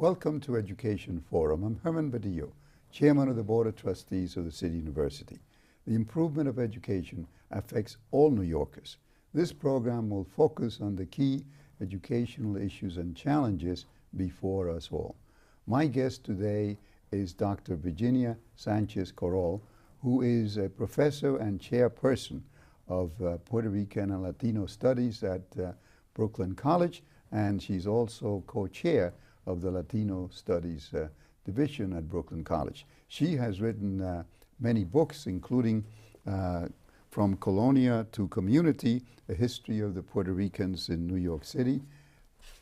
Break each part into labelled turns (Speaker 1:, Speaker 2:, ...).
Speaker 1: Welcome to Education Forum. I'm Herman Badillo, Chairman of the Board of Trustees of the City University. The improvement of education affects all New Yorkers. This program will focus on the key educational issues and challenges before us all. My guest today is Dr. Virginia Sanchez Korrol, who is a professor and chairperson of Puerto Rican and Latino Studies at Brooklyn College, and she's also co-chair of the Latino Studies Division at Brooklyn College. She has written many books, including From Colonia to Community, A History of the Puerto Ricans in New York City,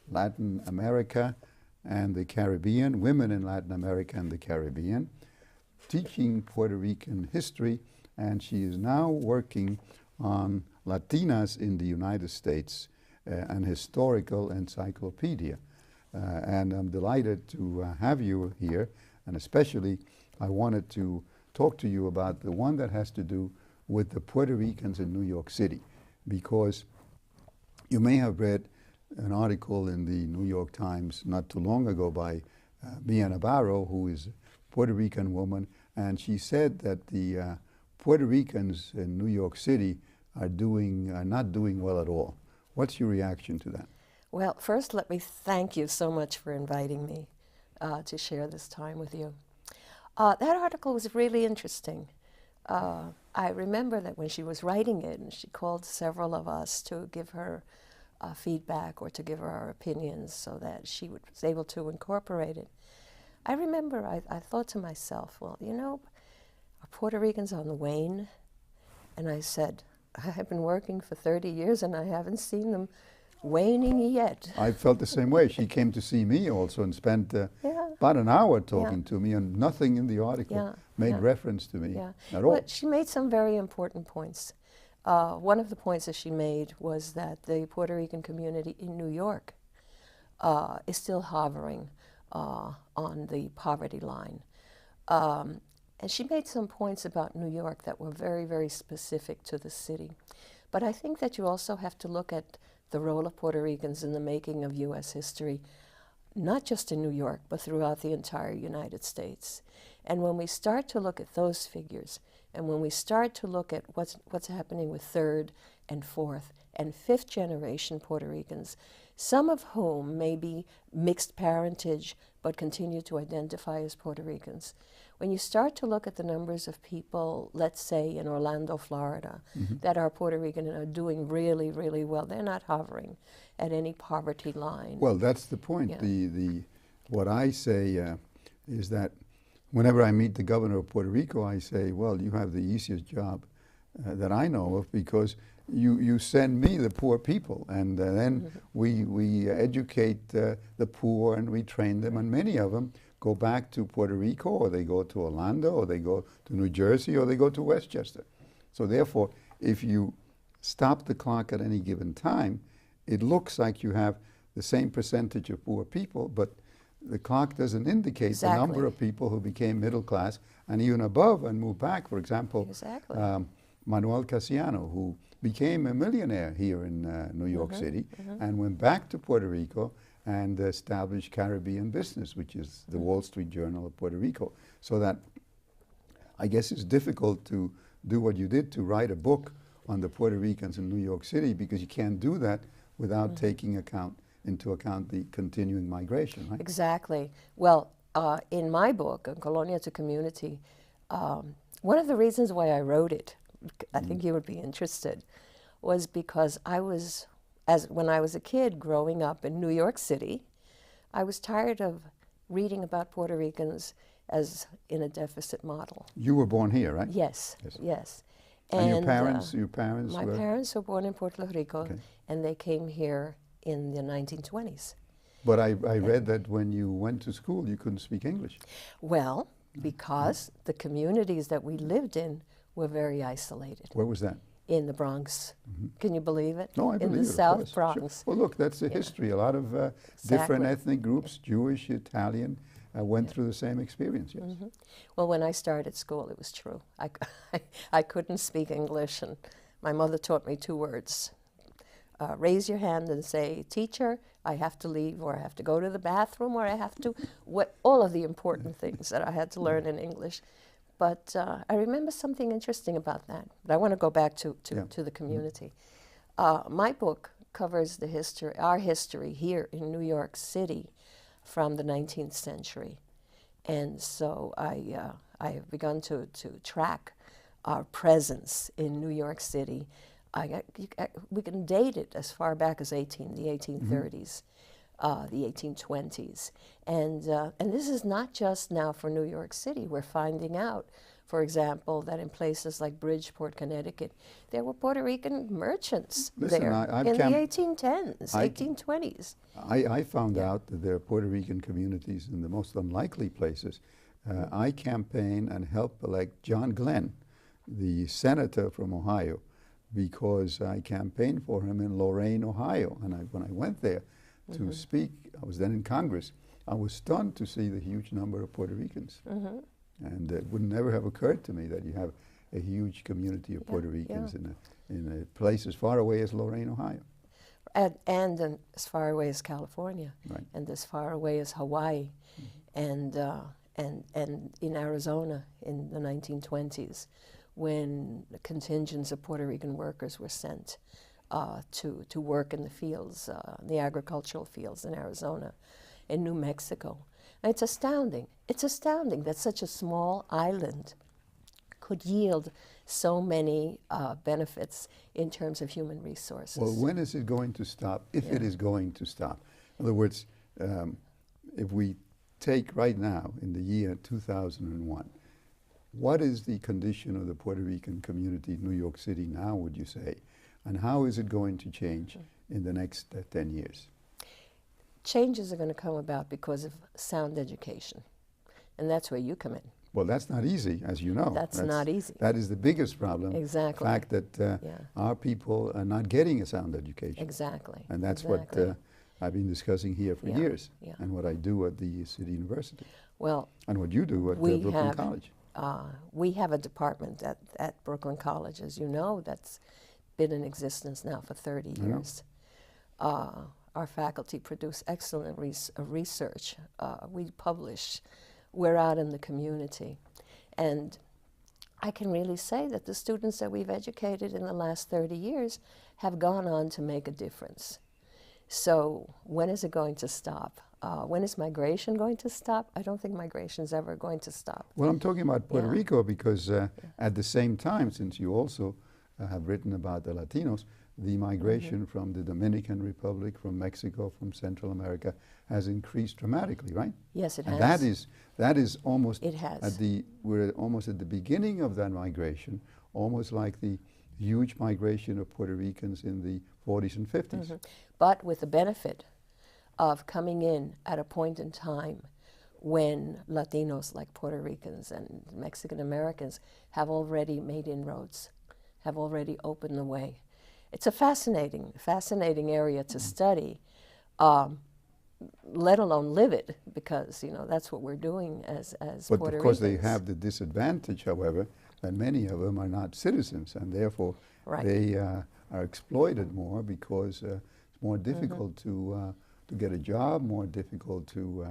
Speaker 1: Latin America and the Caribbean, Women in Latin America and the Caribbean, Teaching Puerto Rican History, and she is now working on Latinas in the United States, an historical encyclopedia. And I'm delighted to have you here, and especially I wanted to talk to you about the one that has to do with the Puerto Ricans in New York City, because you may have read an article in the New York Times not too long ago by Mia Navarro, who is a Puerto Rican woman, and she said that the Puerto Ricans in New York City are not doing well at all. What's your reaction to that?
Speaker 2: Well, first let me thank you so much for inviting me to share this time with you. That article was really interesting. I remember that when she was writing it, and she called several of us to give her feedback or to give her our opinions so that she was able to incorporate it. I remember I thought to myself, well, you know, are Puerto Ricans on the wane? And I said, I've been working for 30 years and I haven't seen them waning yet.
Speaker 1: I felt the same way. She came to see me also and spent about an hour talking to me, and nothing in the article made reference to me at all.
Speaker 2: But she made some very important points. One of the points that she made was that the Puerto Rican community in New York is still hovering on the poverty line. And she made some points about New York that were very, very specific to the city. But I think that you also have to look at the role of Puerto Ricans in the making of U.S. history, not just in New York, but throughout the entire United States. And when we start to look at those figures, and when we start to look at what's happening with third and fourth and fifth generation Puerto Ricans, some of whom may be mixed parentage but continue to identify as Puerto Ricans. When you start to look at the numbers of people, let's say in Orlando, Florida, that are Puerto Rican and are doing really, really well, they're not hovering at any poverty line.
Speaker 1: Well, that's the point. Yeah. What I say is that whenever I meet the governor of Puerto Rico, I say, well, you have the easiest job that I know of, because you send me the poor people, and then we educate the poor and we train them, and many of them go back to Puerto Rico, or they go to Orlando, or they go to New Jersey, or they go to Westchester. So therefore, if you stop the clock at any given time, it looks like you have the same percentage of poor people, but the clock doesn't indicate the number of people who became middle class and even above and moved back. For example, Manuel Casiano, who became a millionaire here in New York City and went back to Puerto Rico and established Caribbean Business, which is the Wall Street Journal of Puerto Rico. So that I guess it's difficult to do what you did, to write a book on the Puerto Ricans in New York City, because you can't do that without taking into account the continuing migration, right?
Speaker 2: Exactly. Well, in my book, Colonia to Community, one of the reasons why I wrote it, I think you would be interested, was because when I was a kid growing up in New York City, I was tired of reading about Puerto Ricans as in a deficit model.
Speaker 1: You were born here, right?
Speaker 2: Yes.
Speaker 1: And your parents
Speaker 2: my parents were born in Puerto Rico, and they came here in the 1920s.
Speaker 1: But I read that when you went to school, you couldn't speak English.
Speaker 2: Well, because the communities that we lived in were very isolated.
Speaker 1: Where was that?
Speaker 2: In the Bronx. Can you believe it?
Speaker 1: No, I believe it.
Speaker 2: In the South Bronx.
Speaker 1: Sure. Well, look, that's the history. A lot of different ethnic groups, Jewish, Italian, went through the same experience, yes.
Speaker 2: Well, when I started school, it was true. I couldn't speak English, and my mother taught me 2 words, raise your hand and say, teacher, I have to leave, or I have to go to the bathroom, or I have to, all of the important things that I had to learn in English. But I remember something interesting about that. But I want to go back to the community. My book covers the history, our history here in New York City from the 19th century. And so I have begun to track our presence in New York City. We can date it as far back as the 1830s, the 1820s. And this is not just now for New York City. We're finding out, for example, that in places like Bridgeport, Connecticut, there were Puerto Rican merchants there in the 1810s, 1820s.
Speaker 1: I found out that there are Puerto Rican communities in the most unlikely places. I campaigned and helped elect John Glenn, the senator from Ohio, because I campaigned for him in Lorain, Ohio. And when I went there to speak, I was then in Congress, I was stunned to see the huge number of Puerto Ricans. And it would never have occurred to me that you have a huge community of Puerto Ricans in a place as far away as Lorain, Ohio.
Speaker 2: And as far away as California, and as far away as Hawaii, and in Arizona in the 1920s, when the contingents of Puerto Rican workers were sent to work in the fields, the agricultural fields in Arizona, in New Mexico. And it's astounding. It's astounding that such a small island could yield so many benefits in terms of human resources.
Speaker 1: Well, when is it going to stop, if it is going to stop? In other words, if we take right now, in the year 2001, what is the condition of the Puerto Rican community in New York City now, would you say? And how is it going to change in the next 10 years?
Speaker 2: Changes are going to come about because of sound education. And that's where you come in.
Speaker 1: Well, that's not easy, as you know.
Speaker 2: That's not easy.
Speaker 1: That is the biggest problem.
Speaker 2: Exactly.
Speaker 1: The fact that our people are not getting a sound education.
Speaker 2: Exactly.
Speaker 1: And that's what I've been discussing here for years, and what I do at the City University.
Speaker 2: Well,
Speaker 1: and what you do at Brooklyn College.
Speaker 2: We have a department at Brooklyn College, as you know, that's been in existence now for 30 years. Our faculty produce excellent research. We publish. We're out in the community. And I can really say that the students that we've educated in the last 30 years have gone on to make a difference. So when is it going to stop? When is migration going to stop? I don't think migration is ever going to stop.
Speaker 1: Well, I'm talking about Puerto Rico because at the same time, since you also have written about the Latinos, the migration from the Dominican Republic, from Mexico, from Central America has increased dramatically, right?
Speaker 2: Yes, it
Speaker 1: and
Speaker 2: has.
Speaker 1: That is almost
Speaker 2: we're
Speaker 1: almost at the beginning of that migration, almost like the huge migration of Puerto Ricans in the 40s and 50s.
Speaker 2: But with the benefit of coming in at a point in time when Latinos like Puerto Ricans and Mexican Americans have already made inroads, have already opened the way. It's a fascinating area to study, let alone live it, because that's what we're doing as Puerto Ricans.
Speaker 1: But because they have the disadvantage, however, that many of them are not citizens, and therefore they are exploited more because it's more difficult to get a job, more difficult to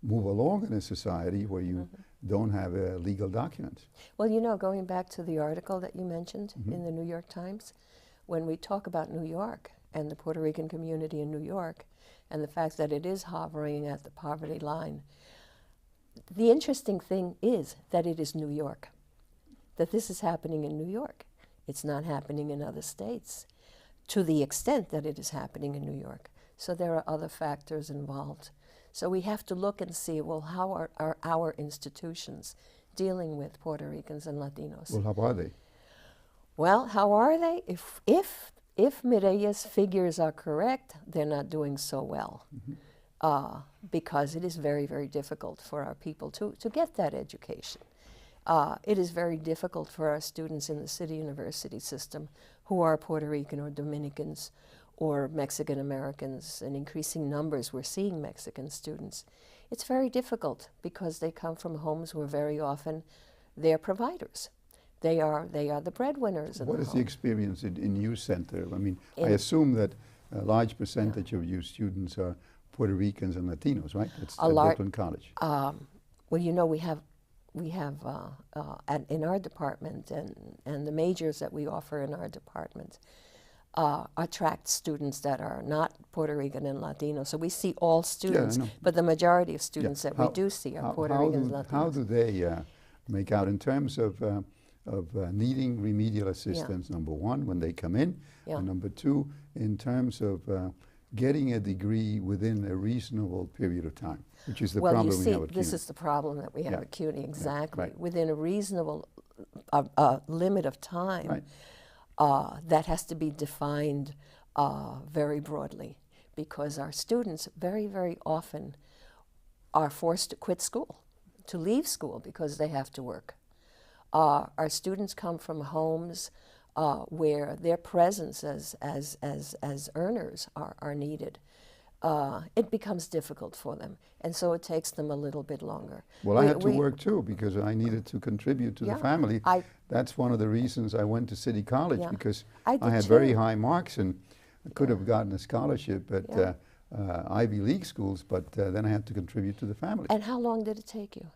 Speaker 1: move along in a society where you don't have legal documents.
Speaker 2: Well, going back to the article that you mentioned in the New York Times, when we talk about New York and the Puerto Rican community in New York and the fact that it is hovering at the poverty line, the interesting thing is that it is New York, that this is happening in New York. It's not happening in other states to the extent that it is happening in New York. So there are other factors involved. So we have to look and see, well, how are our institutions dealing with Puerto Ricans and Latinos?
Speaker 1: Well, how are they?
Speaker 2: Well, how are they? If Mireya's figures are correct, they're not doing so well, because it is very, very difficult for our people to get that education. It is very difficult for our students in the City University system who are Puerto Rican or Dominicans or Mexican Americans. In increasing numbers, we're seeing Mexican students. It's very difficult because they come from homes where very often they're providers. They are the breadwinners in
Speaker 1: What
Speaker 2: the
Speaker 1: is the
Speaker 2: home.
Speaker 1: experience in youth center? I mean, I
Speaker 2: In-
Speaker 1: assume that a large percentage of your students are Puerto Ricans and Latinos, right? That's at Brooklyn College.
Speaker 2: Well, you know, we have in our department and the majors that we offer in our department attract students that are not Puerto Rican and Latino. So we see all students, but the majority of students that we do see are Puerto Ricans and Latinos.
Speaker 1: How do they make out in terms of needing remedial assistance, number one, when they come in, and number two, in terms of getting a degree witin a reasonable period of time, which is the problem we have at CUNY.
Speaker 2: Well, you see, this is the problem that we have at CUNY, exactly.
Speaker 1: Right.
Speaker 2: Within a reasonable limit of time, that has to be defined very broadly, because our students very, very often are forced to quit school, to leave school because they have to work. Our students come from homes where their presence as earners are needed. It becomes difficult for them, and so it takes them a little bit longer.
Speaker 1: Well, I had to work too because I needed to contribute to the family. That's one of the reasons I went to City College, because I had very high marks and I could have gotten a scholarship at Ivy League schools, but then I had to contribute to the family.
Speaker 2: And how long did it take you?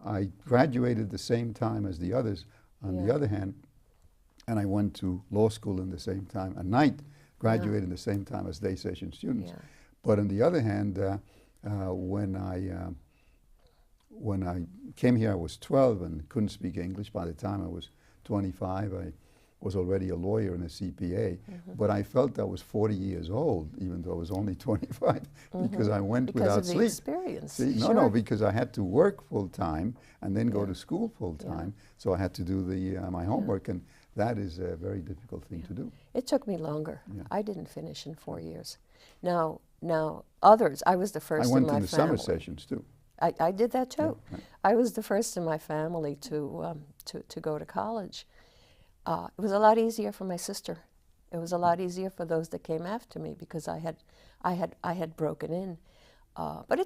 Speaker 1: I graduated the same time as the others. On the other hand, and I went to law school in the same time, at night, graduated in the same time as day session students. But on the other hand, when I came here, I was 12 and couldn't speak English. By the time I was 25, I was already a lawyer and a CPA. But I felt I was 40 years old, even though I was only 25, because I went without sleep.
Speaker 2: Because of the experience.
Speaker 1: See, no, because I had to work full time and then go to school full time. So I had to do my homework, and that is a very difficult thing to do.
Speaker 2: It took me longer. I didn't finish in 4 years. Now others, I was the first in my family.
Speaker 1: I went to the summer sessions too.
Speaker 2: I did that too. I was the first in my family to go to college. It was a lot easier for my sister. It was a lot easier for those that came after me because I had broken in. But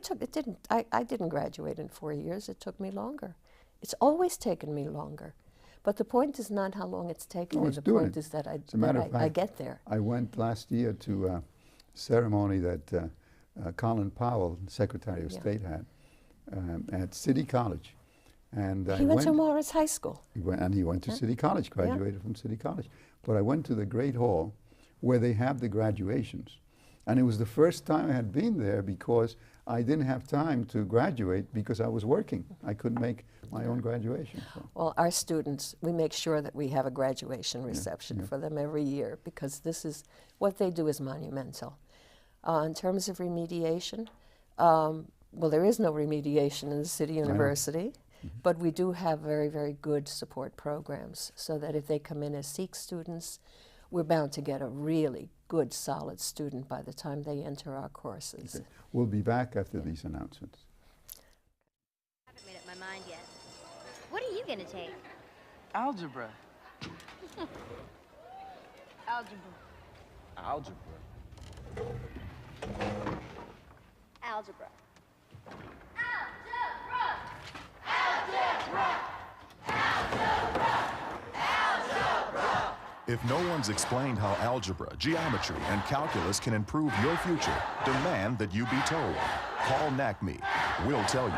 Speaker 2: I didn't graduate in 4 years. It took me longer. It's always taken me longer. But the point is not how long it's taken me. The point is that I get there.
Speaker 1: I went last year to a ceremony that Colin Powell, Secretary of State, had at City College. And
Speaker 2: he went to Morris High School.
Speaker 1: He went to City College, graduated from City College. But I went to the Great Hall where they have the graduations. And it was the first time I had been there because I didn't have time to graduate because I was working. I couldn't make my own graduation. So.
Speaker 2: Well, our students, we make sure that we have a graduation reception for them every year because what they do is monumental. In terms of remediation, well, there is no remediation in the City University. But we do have very, very good support programs so that if they come in as Sikh students, we're bound to get a really good, solid student by the time they enter our courses.
Speaker 1: Okay. We'll be back after these announcements.
Speaker 3: I haven't made up my mind yet. What are you going to take?
Speaker 4: Algebra.
Speaker 3: Algebra.
Speaker 4: Algebra.
Speaker 3: Algebra.
Speaker 5: If no one's explained how algebra, geometry, and calculus can improve your future, demand that you be told. Call NACME. We'll tell you.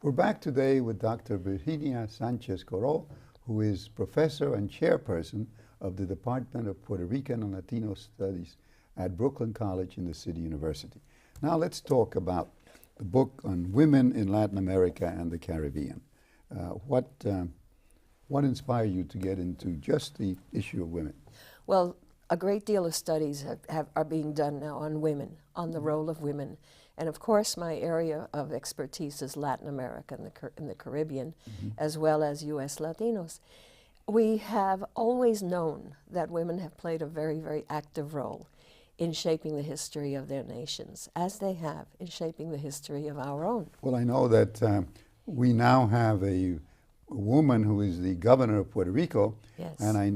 Speaker 1: We're back today with Dr. Virginia Sanchez Korrol, who is professor and chairperson of the Department of Puerto Rican and Latino Studies at Brooklyn College in the City University. Now let's talk about the book on women in Latin America and the Caribbean. What inspired you to get into just the issue of women?
Speaker 2: Well, a great deal of studies are being done now on women, on the role of women. And of course, my area of expertise is Latin America and the Caribbean, as well as U.S. Latinos. We have always known that women have played a very, very active role in shaping the history of their nations, as they have in shaping the history of our own.
Speaker 1: Well, I know that we now have a woman who is the governor of Puerto Rico, and I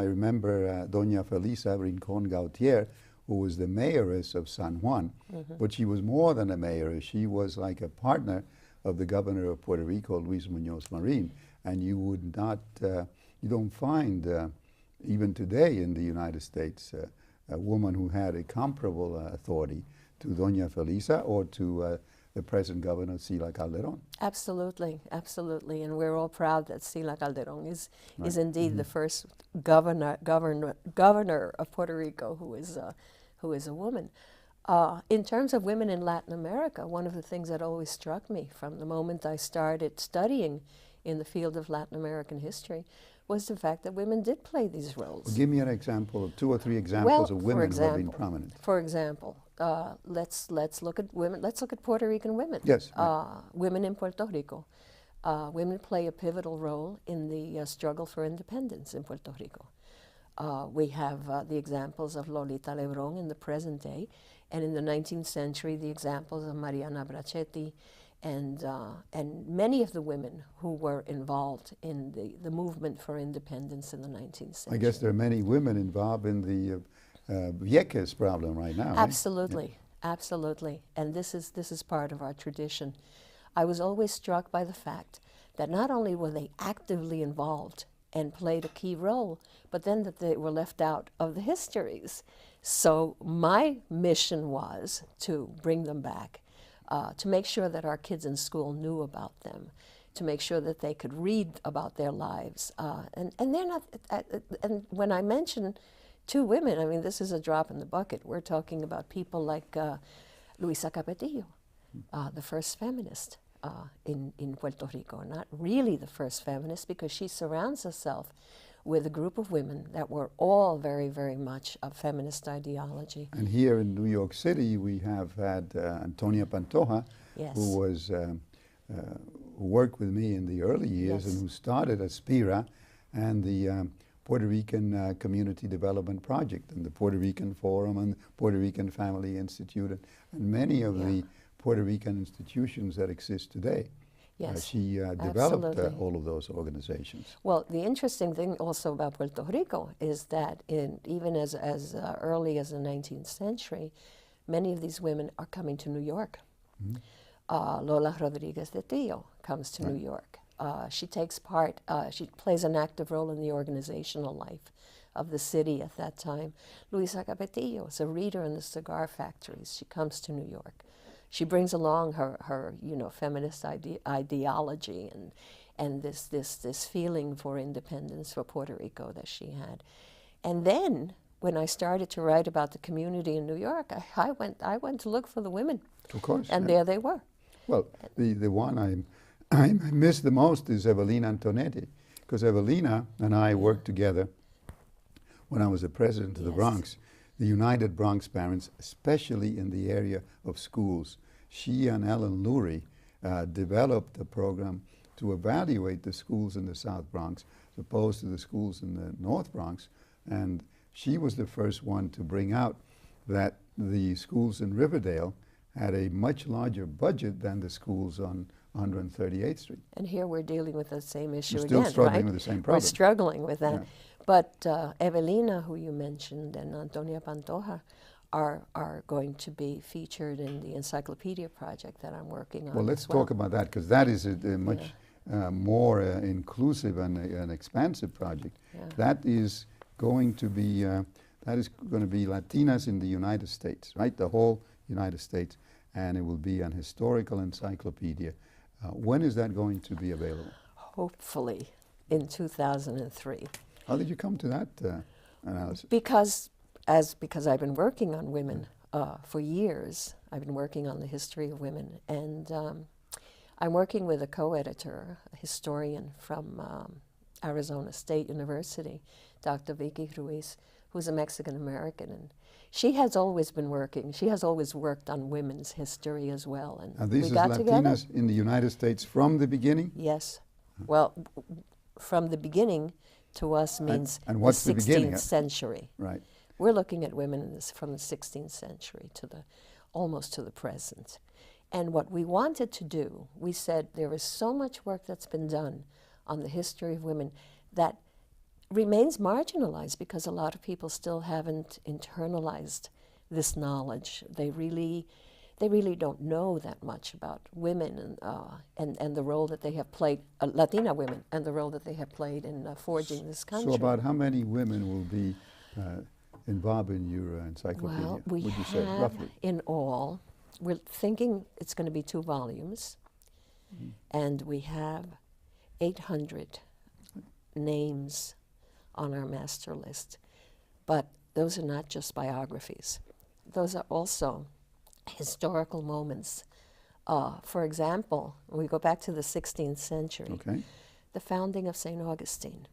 Speaker 1: remember Doña Felisa Rincón Gautier, who was the mayoress of San Juan, but she was more than a mayoress. She was like a partner of the governor of Puerto Rico, Luis Muñoz Marin, and you would not, you don't find, even today in the United States, a woman who had a comparable authority to Doña Felisa or to the present governor, Sila Calderon.
Speaker 2: Absolutely, absolutely, and we're all proud that Sila Calderon is indeed the first governor of Puerto Rico who is a woman. In terms of women in Latin America, one of the things that always struck me from the moment I started studying in the field of Latin American history was the fact that women did play these roles.
Speaker 1: Well, give me an example of 2 or 3 examples of women who have been prominent.
Speaker 2: For example, let's look at women. Let's look at Puerto Rican women.
Speaker 1: Yes.
Speaker 2: Women in Puerto Rico. Women play a pivotal role in the struggle for independence in Puerto Rico. We have the examples of Lolita Lebrón in the present day, and in the 19th century, the examples of Mariana Bracetti, and many of the women who were involved in the movement for independence in the 19th century.
Speaker 1: I guess there are many women involved in the Vieques problem right now.
Speaker 2: Absolutely,
Speaker 1: right?
Speaker 2: absolutely, and this is part of our tradition. I was always struck by the fact that not only were they actively involved and played a key role, but then that they were left out of the histories. So my mission was to bring them back, to make sure that our kids in school knew about them, to make sure that they could read about their lives. And they're not, and when I mention 2 women, I mean, this is a drop in the bucket. We're talking about people like Luisa Capetillo, the first feminist in Puerto Rico. Not really the first feminist, because she surrounds herself with a group of women that were all very, very much of feminist ideology.
Speaker 1: And here in New York City, we have had Antonia Pantoja,
Speaker 2: Yes.
Speaker 1: who was who worked with me in the early years,
Speaker 2: Yes.
Speaker 1: and who started Aspira and the Puerto Rican Community Development Project and the Puerto Rican Forum and Puerto Rican Family Institute and many of the Puerto Rican institutions that exist today.
Speaker 2: Yes,
Speaker 1: she developed
Speaker 2: absolutely.
Speaker 1: all of those organizations.
Speaker 2: Well, the interesting thing also about Puerto Rico is that even as early as the 19th century, many of these women are coming to New York. Lola Rodriguez de Tio comes to New York. She takes part, she plays an active role in the organizational life of the city at that time. Luisa Capetillo is a reader in the cigar factories. She comes to New York. She brings along her feminist ideology and this feeling for independence for Puerto Rico that she had. And then when I started to write about the community in New York, I went to look for the women.
Speaker 1: Of course.
Speaker 2: And there they were.
Speaker 1: Well, the one I miss the most is Evelina Antonetti, because Evelina and I worked together when I was the president of the Bronx, the United Bronx Parents, especially in the area of schools. She and Ellen Lurie developed a program to evaluate the schools in the South Bronx as opposed to the schools in the North Bronx. And she was the first one to bring out that the schools in Riverdale had a much larger budget than the schools on 138th Street.
Speaker 2: And here we're dealing with the same issue
Speaker 1: We're
Speaker 2: again,
Speaker 1: still struggling
Speaker 2: right?
Speaker 1: with the same problem.
Speaker 2: We're struggling with that.
Speaker 1: Yeah.
Speaker 2: But Evelina, who you mentioned, and Antonia Pantoja are going to be featured in the encyclopedia project that I'm working on.
Speaker 1: Well, let's talk about that, because that is a much more inclusive and an expansive project.
Speaker 2: Yeah.
Speaker 1: That is going to be Latinas in the United States, right? The whole United States, and it will be an historical encyclopedia. When is that going to be available?
Speaker 2: Hopefully in 2003.
Speaker 1: How did you come to that analysis?
Speaker 2: Because I've been working on women for years. I've been working on the history of women, and I'm working with a co-editor, a historian from Arizona State University, Dr. Vicky Ruiz, who's a Mexican American, and she has always been working. She has always worked on women's history as well. And
Speaker 1: these
Speaker 2: we
Speaker 1: are
Speaker 2: got
Speaker 1: Latinas
Speaker 2: together.
Speaker 1: in the United States from the beginning?
Speaker 2: Yes. Well, from the beginning to us means
Speaker 1: and what's
Speaker 2: the
Speaker 1: the
Speaker 2: 16th
Speaker 1: beginning?
Speaker 2: century.
Speaker 1: Right.
Speaker 2: We're looking at women in this from the 16th century to almost to the present. And what we wanted to do, we said there is so much work that's been done on the history of women that remains marginalized because a lot of people still haven't internalized this knowledge. they really don't know that much about women and the role that they have played, Latina women, and the role that they have played in forging this country.
Speaker 1: So about how many women will be involved in your encyclopedia,
Speaker 2: Well, we
Speaker 1: would you say,
Speaker 2: have
Speaker 1: roughly?
Speaker 2: in all, we're thinking it's going to be 2 volumes, and we have 800 names on our master list. But those are not just biographies. Those are also historical moments. For example, when we go back to the 16th century,
Speaker 1: Okay.
Speaker 2: the founding of St. Augustine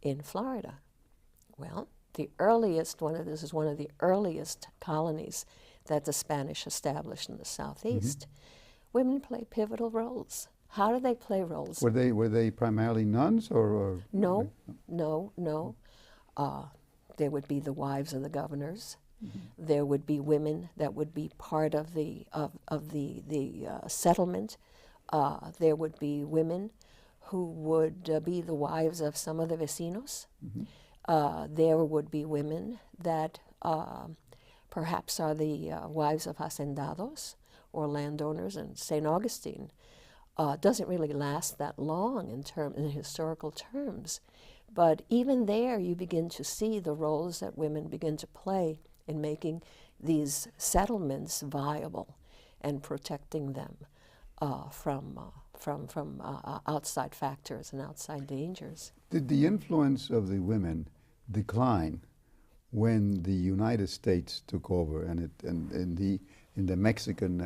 Speaker 2: in Florida. Well, the earliest this is one of the earliest colonies that the Spanish established in the southeast. Women play pivotal roles. How do they play roles?
Speaker 1: Were they primarily nuns or
Speaker 2: No. There would be the wives of the governors. There would be women that would be part of the settlement. There would be women who would be the wives of some of the vecinos. There would be women that perhaps are the wives of hacendados or landowners, and St. Augustine doesn't really last that long in historical terms. But even there, you begin to see the roles that women begin to play in making these settlements viable and protecting them from outside factors and outside dangers.
Speaker 1: Did the influence of the women decline when the United States took over and in the Mexican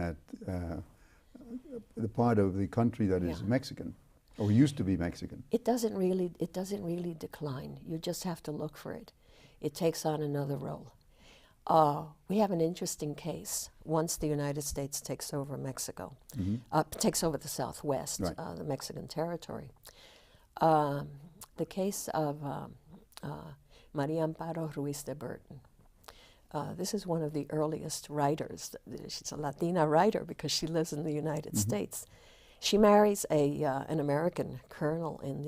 Speaker 1: the part of the country that is Mexican or used to be Mexican?
Speaker 2: It doesn't really decline. You just have to look for it. It takes on another role. We have an interesting case once the United States takes over Mexico, takes over the Southwest,
Speaker 1: Right.
Speaker 2: the Mexican territory. The case of Maria Amparo Ruiz de Burton. This is one of the earliest writers. She's a Latina writer because she lives in the United States. She marries an American colonel in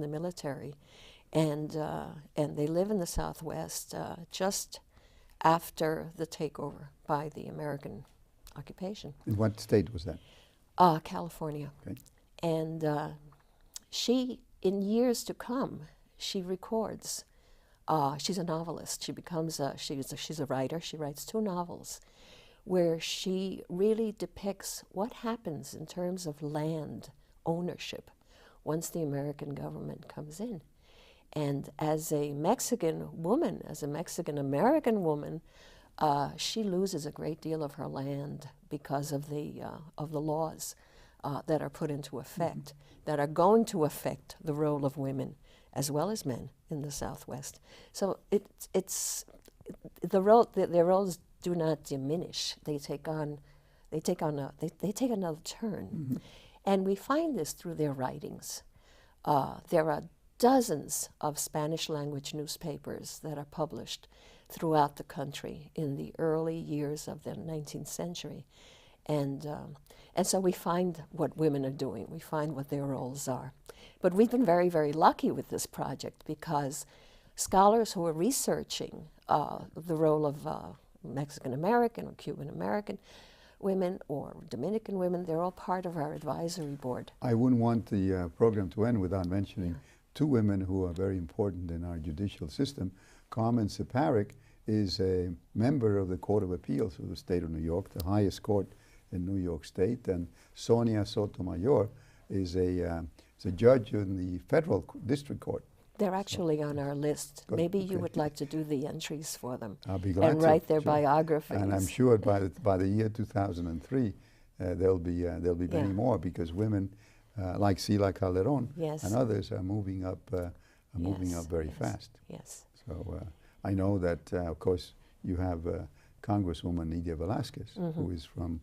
Speaker 2: the military, and they live in the Southwest just after the takeover by the American occupation.
Speaker 1: In what state was that?
Speaker 2: California.
Speaker 1: Okay.
Speaker 2: And she, in years to come, she records. She's a novelist. She becomes she's a writer. She writes 2 novels where she really depicts what happens in terms of land ownership once the American government comes in. And as a Mexican woman, as a Mexican-American woman, she loses a great deal of her land because of the laws that are put into effect, that are going to affect the role of women as well as men in the Southwest. So their roles do not diminish. They take on another turn, and we find this through their writings. There are dozens of Spanish language newspapers that are published throughout the country in the early years of the 19th century. And so we find what women are doing. We find what their roles are. But we've been very, very lucky with this project because scholars who are researching the role of Mexican-American or Cuban-American women or Dominican women, they're all part of our advisory board.
Speaker 1: I wouldn't want the program to end without mentioning 2 women who are very important in our judicial system. Carmen Separic is a member of the Court of Appeals of the state of New York, the highest court in New York State, and Sonia Sotomayor is a judge in the federal district court.
Speaker 2: They're actually on our list.
Speaker 1: Good,
Speaker 2: Maybe you
Speaker 1: okay.
Speaker 2: would like to do the entries for them.
Speaker 1: I'll be glad
Speaker 2: and
Speaker 1: to,
Speaker 2: write their
Speaker 1: sure.
Speaker 2: biographies.
Speaker 1: And I'm sure by the year 2003, there'll be many more because women like Sila Calderon
Speaker 2: Yes.
Speaker 1: and others are moving up very fast.
Speaker 2: Yes.
Speaker 1: So I know that of course you have Congresswoman Nydia Velázquez, who is from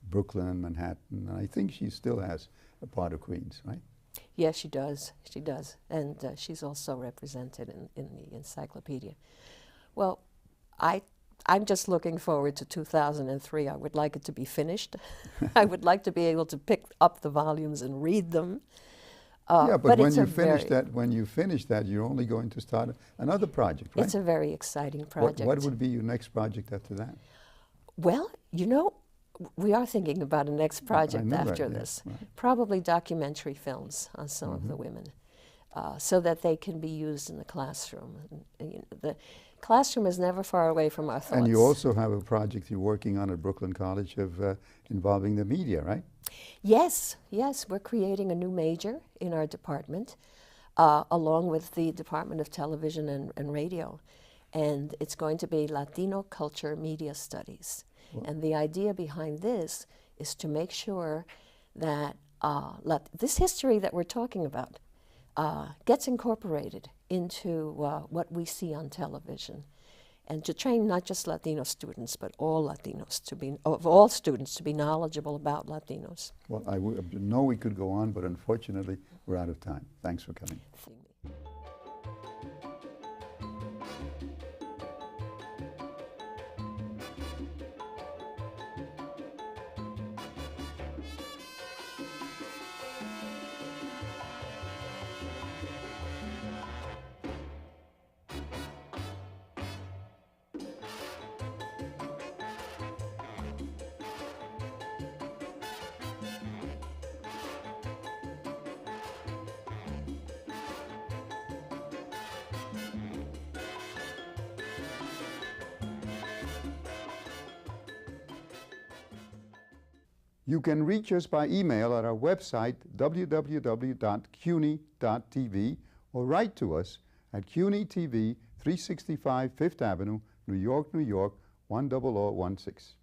Speaker 1: Brooklyn, Manhattan, and I think she still has a part of Queens, right?
Speaker 2: Yes, she does. She does. And she's also represented in the encyclopedia. Well, I'm just looking forward to 2003. I would like it to be finished. I would like to be able to pick up the volumes and read them.
Speaker 1: Yeah, but when
Speaker 2: it's
Speaker 1: you finish that, you're only going to start another project, right?
Speaker 2: It's a very exciting project.
Speaker 1: What would be your next project after that?
Speaker 2: Well, you know, We are thinking about a next project
Speaker 1: know that,
Speaker 2: after
Speaker 1: yeah,
Speaker 2: this.
Speaker 1: right.
Speaker 2: Probably documentary films on some of the women, so that they can be used in the classroom. And, you know, the classroom is never far away from our thoughts.
Speaker 1: And you also have a project you're working on at Brooklyn College of involving the media, right?
Speaker 2: Yes, yes, we're creating a new major in our department, along with the Department of Television and Radio. And it's going to be Latino Culture Media Studies. And the idea behind this is to make sure that this history that we're talking about gets incorporated into what we see on television, and to train not just Latino students, but all Latinos all students to be knowledgeable about Latinos.
Speaker 1: Well, I know we could go on, but unfortunately, we're out of time. Thanks for coming. You can reach us by email at our website, www.cuny.tv, or write to us at CUNY TV, 365 Fifth Avenue, New York, New York, 10016.